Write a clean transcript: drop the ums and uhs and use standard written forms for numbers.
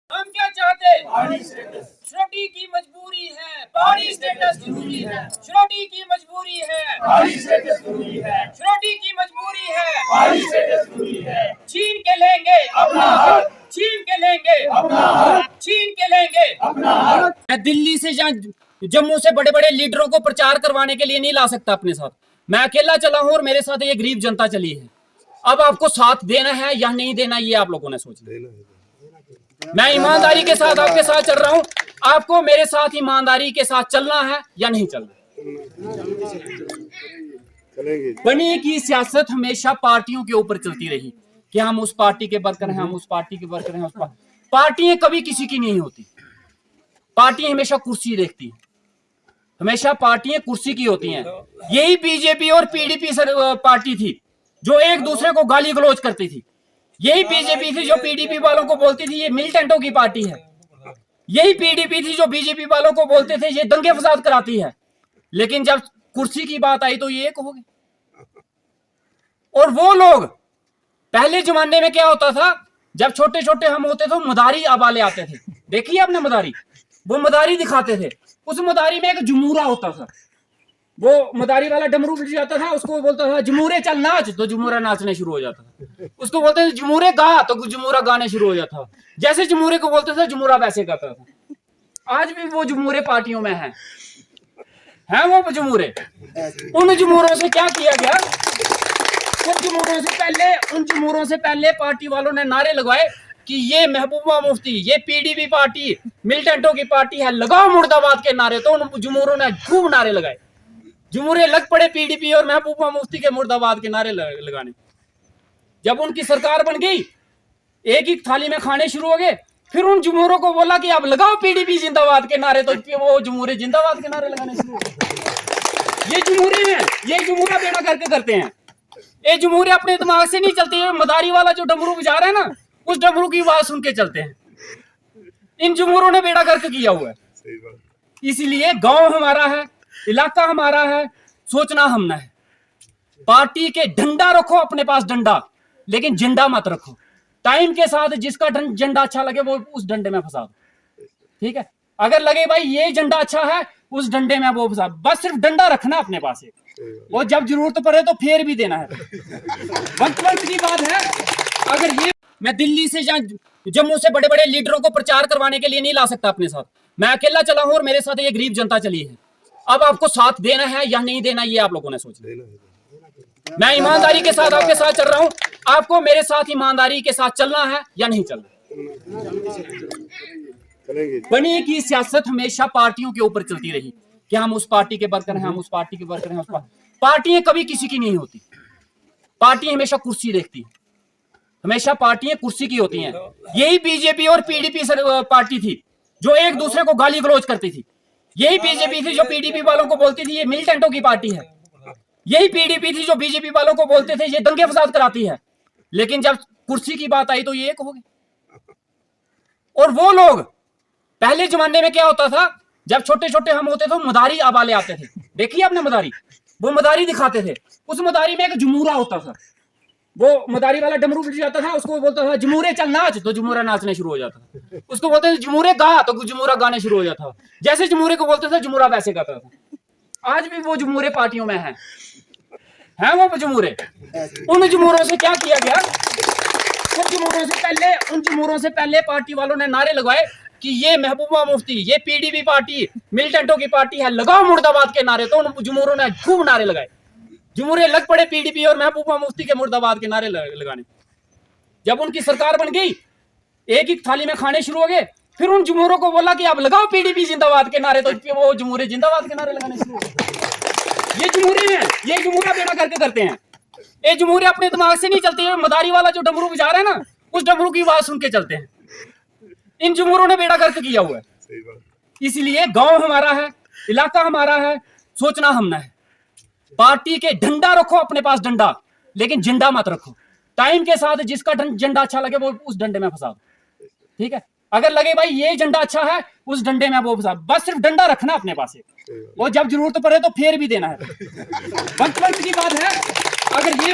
हम क्या चाहते हैं? श्रोटी की मजबूरी है, पहाड़ी स्टेटस जरूरी है। श्रोटी की मजबूरी है, पहाड़ी स्टेटस जरूरी है। श्रोटी की मजबूरी है, पहाड़ी स्टेटस जरूरी है। छीन के लेंगे अपना हक, छीन के लेंगे अपना हक, छीन के लेंगे अपना हक। मैं दिल्ली से जम्मू से बड़े बड़े लीडरों को प्रचार करवाने के लिए नहीं ला सकता अपने साथ। मैं अकेला चला हूं और मेरे साथ ये गरीब जनता चली है। अब आपको साथ देना है या नहीं देना, ये आप लोगों ने सोचना। मैं ईमानदारी के साथ आपके साथ चल रहा हूं, आपको मेरे साथ ईमानदारी के साथ चलना है या नहीं चलना। बनी की सियासत हमेशा पार्टियों के ऊपर चलती रही कि हम उस पार्टी के वर्कर हैं, हम उस पार्टी के वर्कर हैं, पार्टियां कभी किसी की नहीं होती। पार्टियां हमेशा कुर्सी देखती हैं, हमेशा पार्टियां कुर्सी की होती हैं। यही बीजेपी और पीडीपी पार्टी थी जो एक दूसरे को गाली गलौज करती थी। यही बीजेपी थी जो पीडीपी वालों को बोलती थी ये मिलिटेंटों की पार्टी है। यही पीडीपी थी जो बीजेपी वालों को बोलते थे ये दंगे फसाद कराती है। लेकिन जब कुर्सी की बात आई तो ये एक हो गए। और वो लोग पहले जमाने में क्या होता था, जब छोटे छोटे हम होते थे मदारी आवाले आते थे, देखिए आपने मदारी, वो मदारी दिखाते थे। उस मदारी में एक जमूरा होता था, वो मदारी वाला डमरू बिठ जाता था, उसको बोलता था जमूरे चल नाच, तो जमूरा नाचने शुरू हो जाता था। उसको बोलते थे जमूरे गा, तो जमूरा गाने शुरू हो जाता था। जैसे जमूरे को बोलते थे जमूरा वैसे गाता था। आज भी वो जमूरे पार्टियों में हैं वो जमूरे। उन जमूरों से क्या किया गया, उन जमूरों से पहले पार्टी वालों ने नारे लगवाए कि ये महबूबा मुफ्ती, ये पीडीपी पार्टी मिलिटेंटों की पार्टी है, लगाओ मुर्दाबाद के नारे। तो उन जमूरों ने खूब नारे लगाए। जमूरे लग पड़े पीडीपी और महबूबा मुफ्ती के मुर्दाबाद के नारे लगाने। जब उनकी सरकार बन गई, एक ही थाली में खाने शुरू हो गए। फिर उन जमूरों को बोला कि अब लगाओ पीडीपी जिंदाबाद के नारे, तो वो जमूरे जिंदाबाद के नारे लगाने शुरू हो गए। ये जमूरे हैं, ये जमूरा बेड़ा करके करते हैं। ये जमूरे अपने दिमाग से नहीं चलते। मदारी वाला जो डमरू बजा रहा है ना, उस डमरू की आवाज सुन के चलते हैं। इन जमूरों ने बेड़ा करके किया हुआ है। इसलिए गांव हमारा है, इलाका हमारा है, सोचना हमने है। पार्टी के डंडा रखो अपने पास डंडा, लेकिन झंडा मत रखो। टाइम के साथ जिसका झंडा अच्छा लगे वो उस डंडे में फंसा दो, ठीक है। अगर लगे भाई ये झंडा अच्छा है, उस डंडे में वो फंसा, बस सिर्फ डंडा रखना अपने पास है। वो जब जरूरत पड़े तो फेर भी देना है। वक्त की बात है। अगर ये मैं दिल्ली से जम्मू से बड़े बड़े लीडरों को प्रचार करवाने के लिए नहीं ला सकता अपने साथ। मैं अकेला चला हूं और मेरे साथ ये गरीब जनता चली है। अब आपको साथ देना है या नहीं देना, ये आप लोगों ने सोचना। मैं ईमानदारी के साथ आपके साथ चल रहा हूं, आपको मेरे साथ ईमानदारी के साथ चलना है या नहीं चलना। बनी की सियासत हमेशा पार्टियों के ऊपर चलती रही कि हम उस पार्टी के वर्कर हैं, हम उस पार्टी के वर्कर हैं, पार्टियां कभी किसी की नहीं होती। पार्टियां हमेशा कुर्सी देखती हैं, हमेशा पार्टियां कुर्सी की होती हैं। यही बीजेपी और पीडीपी पार्टी थी जो एक दूसरे को गाली गलौज करती थी। यही बीजेपी थी जो पीडीपी वालों को बोलती थी ये मिलिटेंटों की पार्टी है। यही पीडीपी थी जो बीजेपी वालों को बोलते थे ये दंगे फसाद कराती है। लेकिन जब कुर्सी की बात आई तो ये एक हो गए। और वो लोग पहले जमाने में क्या होता था, जब छोटे छोटे हम होते थे मदारी आवाले आते थे, देखिए आपने मदारी, वो मदारी दिखाते थे। उस मदारी में एक जमूरा होता था, वो मदारी वाला डमरू बिठ जाता था, उसको बोलता था जमूरे चल नाच, तो जमूरा नाचने शुरू हो जाता था। उसको बोलते थे जमूरे गा, तो जमूरा गाने शुरू हो जाता था। जैसे जमूरे को बोलते थे जमूरा वैसे गाता था। आज भी वो जमूरे पार्टियों में हैं वो जमूरे। उन जमूरों से क्या किया गया, उन जमूरों से पहले पार्टी वालों ने नारे लगवाए कि ये महबूबा मुफ्ती, ये पीडीपी पार्टी मिलिटेंटों की पार्टी है, लगाओ मुर्दाबाद के नारे। तो उन जमूरों ने खूब नारे लगाए। जमूरे लग पड़े पीडीपी और महबूबा मुफ्ती के मुर्दाबाद के नारे लगाने। जब उनकी सरकार बन गई, एक ही थाली में खाने शुरू हो गए। फिर उन जमूरों को बोला कि अब लगाओ पीडीपी जिंदाबाद के नारे, तो वो जमूरे जिंदाबाद के नारे लगाने शुरू हो गए। ये जमूरे हैं, ये जमूरा बेड़ा करके करते हैं। ये जमूरे अपने दिमाग से नहीं चलते। मदारी वाला जो डमरू बजा रहा है ना, उस डमरू की आवाज सुन के चलते हैं। इन जमूरों ने बेड़ा करके किया हुआ है। इसलिए गांव हमारा है, इलाका हमारा है, सोचना हमने है। पार्टी के डंडा रखो अपने पास डंडा, लेकिन झंडा मत रखो। टाइम के साथ जिसका झंडा अच्छा लगे वो उस डंडे में फंसा दो, ठीक है। अगर लगे भाई ये झंडा अच्छा है, उस डंडे में वो फंसा, बस सिर्फ डंडा रखना अपने पास है। वो जब जरूरत पड़े तो फेर भी देना है। वक्त की बात है। अगर ये